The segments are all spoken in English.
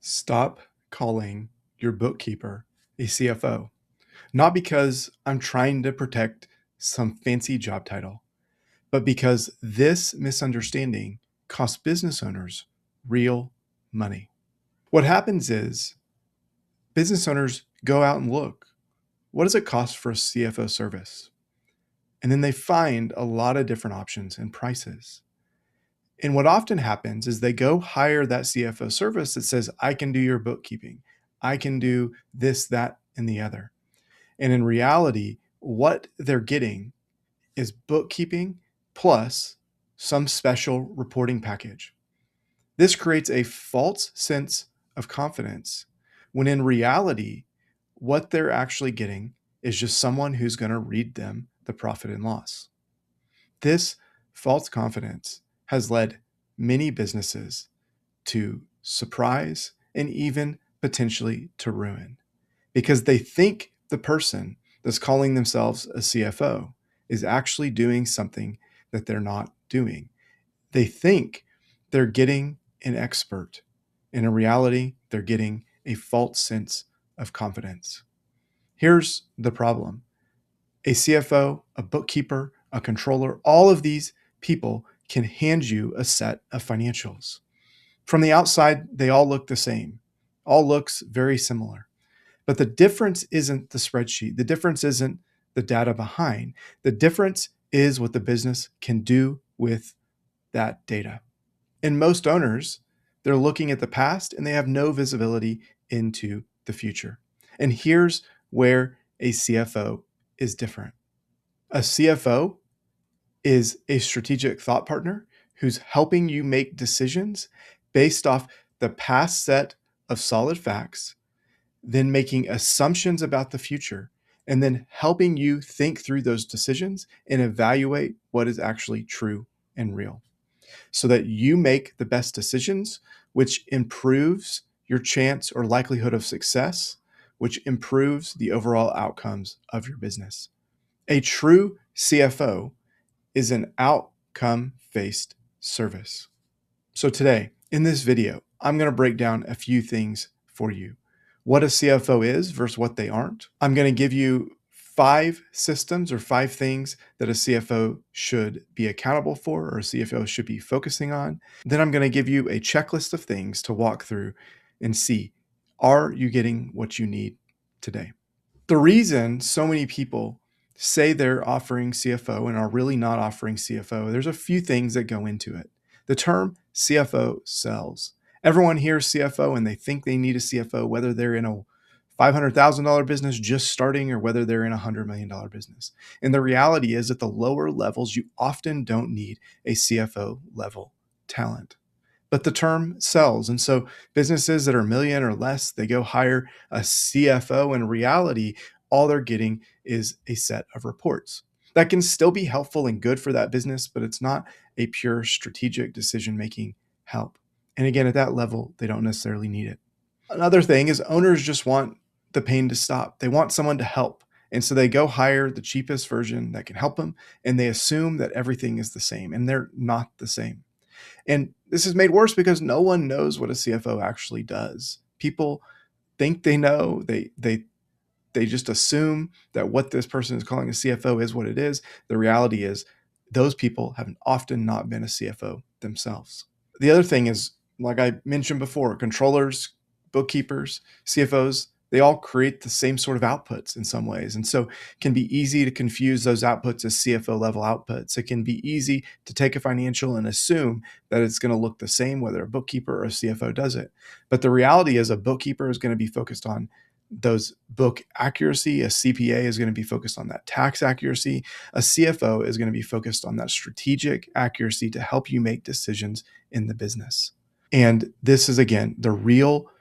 Stop calling your bookkeeper a CFO, not because I'm trying to protect some fancy job title, but because this misunderstanding costs business owners real money. What happens is business owners go out and look, what does it cost for a CFO service? And then they find a lot of different options and prices. And what often happens is they go hire that CFO service that says, I can do your bookkeeping. I can do this, that, and the other. And in reality, what they're getting is bookkeeping plus some special reporting package. This creates a false sense of confidence when in reality, what they're actually getting is just someone who's going to read them the profit and loss. This false confidence has led many businesses to surprise and even potentially to ruin because they think the person that's calling themselves a CFO is actually doing something that they're not doing. They think they're getting an expert. And in reality, they're getting a false sense of confidence. Here's the problem. A CFO, a bookkeeper, a controller, all of these people can hand you a set of financials. From the outside, they all look the same. All looks very similar. But the difference isn't the spreadsheet. The difference isn't the data behind. The difference is what the business can do with that data. And most owners, they're looking at the past and they have no visibility into the future. And here's where a CFO is different. A CFO is a strategic thought partner who's helping you make decisions based off the past set of solid facts, then making assumptions about the future, and then helping you think through those decisions and evaluate what is actually true and real so that you make the best decisions, which improves your chance or likelihood of success, which improves the overall outcomes of your business. A true CFO is an outcome-based service. So today, in this video, I'm going to break down a few things for you. What a CFO is versus what they aren't. I'm going to give you 5 systems or 5 things that a CFO should be accountable for or a CFO should be focusing on. Then I'm going to give you a checklist of things to walk through and see, are you getting what you need today? The reason so many people say they're offering CFO and are really not offering CFO, there's a few things that go into it. The term CFO sells. Everyone hears CFO and they think they need a CFO, whether they're in a $500,000 business just starting or whether they're in a $100 million business. And the reality is at the lower levels, you often don't need a CFO level talent. But the term sells. And so businesses that are a million or less, they go hire a CFO. In reality, all they're getting is a set of reports. That can still be helpful and good for that business, but it's not a pure strategic decision-making help. And again, at that level, they don't necessarily need it. Another thing is owners just want the pain to stop. They want someone to help. And so they go hire the cheapest version that can help them, and they assume that everything is the same, and they're not the same. And this is made worse because no one knows what a CFO actually does. People think they know. They just assume that what this person is calling a CFO is what it is. The reality is those people have often not been a CFO themselves. The other thing is, like I mentioned before, controllers, bookkeepers, CFOs, they all create the same sort of outputs in some ways. And so it can be easy to confuse those outputs as CFO level outputs. It can be easy to take a financial and assume that it's going to look the same, whether a bookkeeper or a CFO does it. But the reality is a bookkeeper is going to be focused on those book accuracy. A CPA is going to be focused on that tax accuracy. A CFO is going to be focused on that strategic accuracy to help you make decisions in the business. And this is, again, the real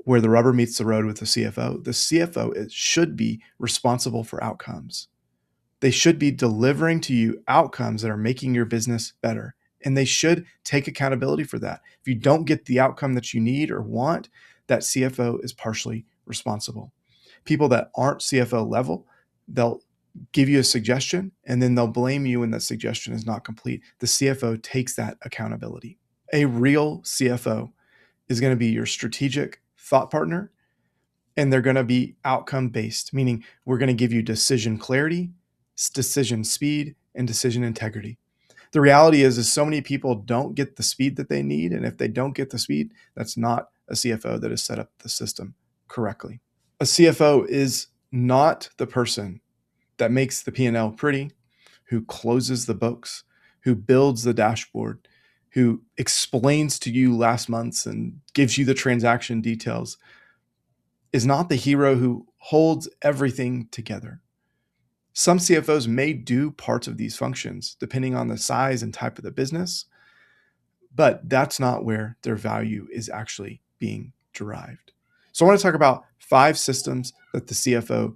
where the rubber meets the road with the CFO. The CFO should be responsible for outcomes. They should be delivering to you outcomes that are making your business better. And they should take accountability for that. If you don't get the outcome that you need or want, that CFO is partially responsible. People that aren't CFO level, they'll give you a suggestion and then they'll blame you when that suggestion is not complete. The CFO takes that accountability. A real CFO is going to be your strategic thought partner, and they're going to be outcome based, meaning we're going to give you decision clarity, decision speed, and decision integrity. The reality is so many people don't get the speed that they need. And if they don't get the speed, that's not a CFO that has set up the system correctly. A CFO is not the person that makes the P&L pretty, who closes the books, who builds the dashboard, who explains to you last month's and gives you the transaction details, is not the hero who holds everything together. Some CFOs may do parts of these functions depending on the size and type of the business, but that's not where their value is actually being derived. So I want to talk about 5 systems that the CFO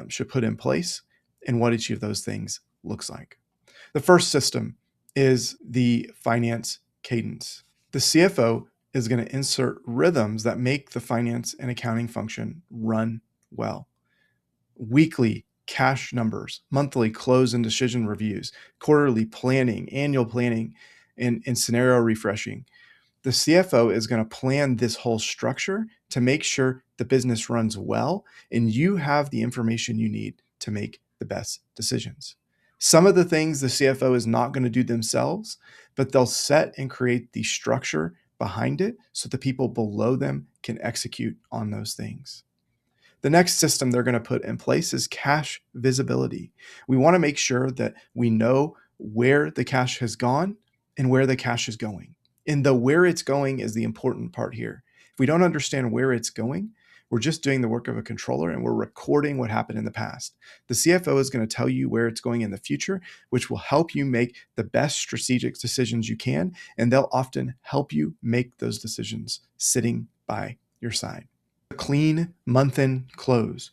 should put in place and what each of those things looks like. The first system is the finance cadence. The CFO is going to insert rhythms that make the finance and accounting function run well. Weekly cash numbers, monthly close and decision reviews, quarterly planning, annual planning, and scenario refreshing. The CFO is going to plan this whole structure to make sure the business runs well and you have the information you need to make the best decisions. Some of the things the CFO is not going to do themselves, but they'll set and create the structure behind it so the people below them can execute on those things. The next system they're going to put in place is cash visibility. We want to make sure that we know where the cash has gone and where the cash is going. And the where it's going is the important part here. If we don't understand where it's going, we're just doing the work of a controller and we're recording what happened in the past. The CFO is going to tell you where it's going in the future, which will help you make the best strategic decisions you can. And they'll often help you make those decisions sitting by your side. Clean month-end close.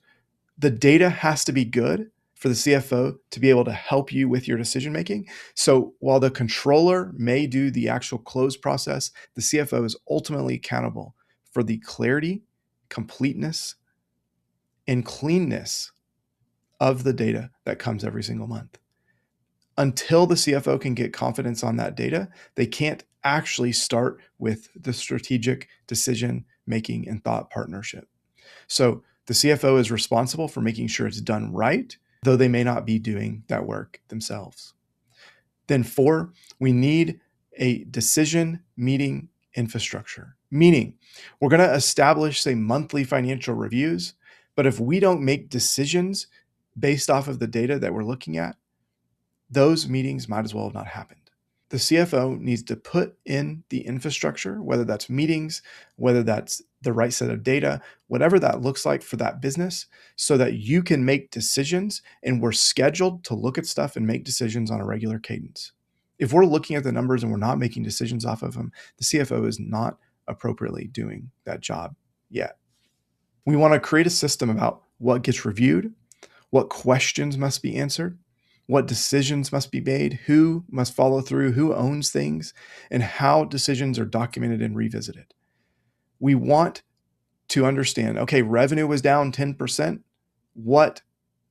The data has to be good for the CFO to be able to help you with your decision making. So while the controller may do the actual close process, the CFO is ultimately accountable for the clarity, completeness, and cleanness of the data that comes every single month. Until the CFO can get confidence on that data, they can't actually start with the strategic decision making and thought partnership. So the CFO is responsible for making sure it's done right, though they may not be doing that work themselves. Then 4, we need a decision meeting infrastructure, meaning we're going to establish, say, monthly financial reviews, but if we don't make decisions based off of the data that we're looking at, those meetings might as well have not happened. The CFO needs to put in the infrastructure, whether that's meetings, whether that's the right set of data, whatever that looks like for that business, so that you can make decisions and we're scheduled to look at stuff and make decisions on a regular cadence. If we're looking at the numbers and we're not making decisions off of them, the CFO is not appropriately doing that job yet. We want to create a system about what gets reviewed, what questions must be answered, what decisions must be made, who must follow through, who owns things, and how decisions are documented and revisited. We want to understand, okay, revenue was down 10%. What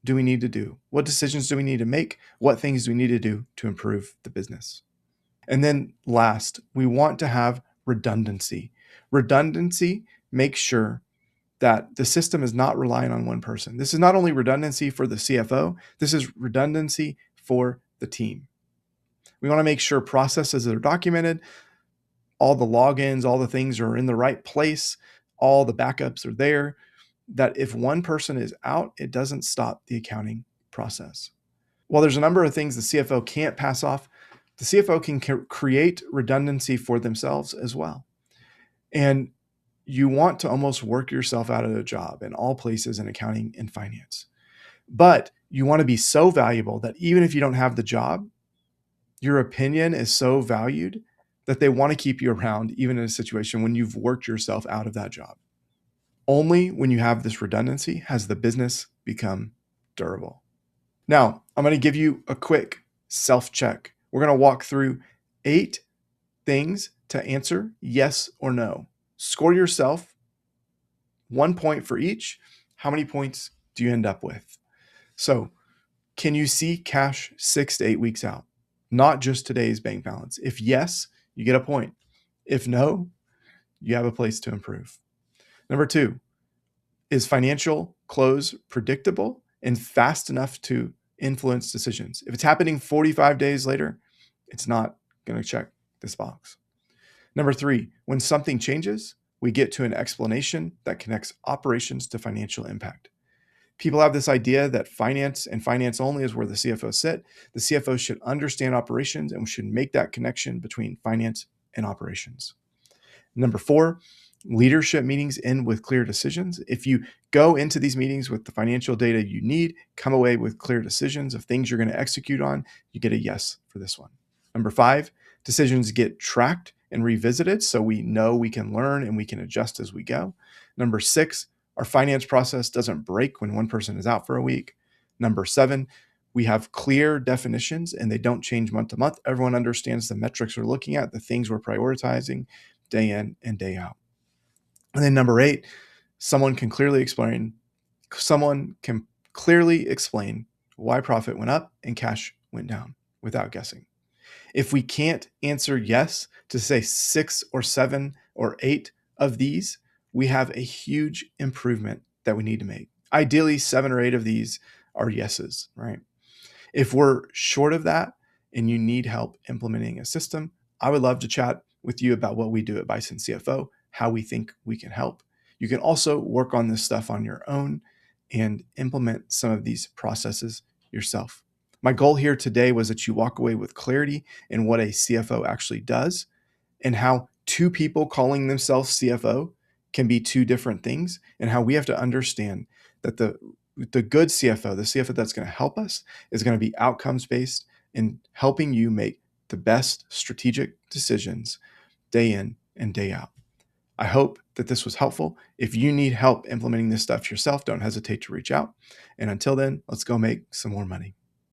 do we need to do? What decisions do we need to make? What things do we need to do to improve the business? And then last, we want to have redundancy. Redundancy makes sure that the system is not relying on one person. This is not only redundancy for the CFO, this is redundancy for the team. We want to make sure processes are documented, all the logins, all the things are in the right place, all the backups are there, that if one person is out, it doesn't stop the accounting process. While there's a number of things the CFO can't pass off, the CFO can create redundancy for themselves as well. And you want to almost work yourself out of a job in all places in accounting and finance. But you want to be so valuable that even if you don't have the job, your opinion is so valued that they want to keep you around even in a situation when you've worked yourself out of that job. Only when you have this redundancy has the business become durable. Now, I'm going to give you a quick self-check. We're going to walk through 8 things to answer yes or no. Score yourself 1 point for each. How many points do you end up with? So, can you see cash 6 to 8 weeks out? Not just today's bank balance. If yes, you get a point. If no, you have a place to improve. Number two, is financial close predictable and fast enough to influence decisions? If it's happening 45 days later, it's not going to check this box. Number three, when something changes, we get to an explanation that connects operations to financial impact. People have this idea that finance and finance only is where the CFO sit. The CFO should understand operations and we should make that connection between finance and operations. Number four, leadership meetings end with clear decisions. If you go into these meetings with the financial data you need, come away with clear decisions of things you're going to execute on, you get a yes for this one. Number five, decisions get tracked and revisited so we know we can learn and we can adjust as we go. Number six, our finance process doesn't break when one person is out for a week. Number seven, we have clear definitions and they don't change month to month. Everyone understands the metrics we're looking at, the things we're prioritizing day in and day out. And then number eight, someone can clearly explain why profit went up and cash went down without guessing. If we can't answer yes to say 6 or 7 or 8 of these, we have a huge improvement that we need to make. Ideally, 7 or 8 of these are yeses, right? If we're short of that and you need help implementing a system, I would love to chat with you about what we do at BisonCFO, how we think we can help. You can also work on this stuff on your own and implement some of these processes yourself. My goal here today was that you walk away with clarity in what a CFO actually does and how two people calling themselves CFO can be two different things, and how we have to understand that the good CFO, the CFO that's going to help us, is going to be outcomes-based in helping you make the best strategic decisions day in and day out. I hope that this was helpful. If you need help implementing this stuff yourself, don't hesitate to reach out. And until then, let's go make some more money.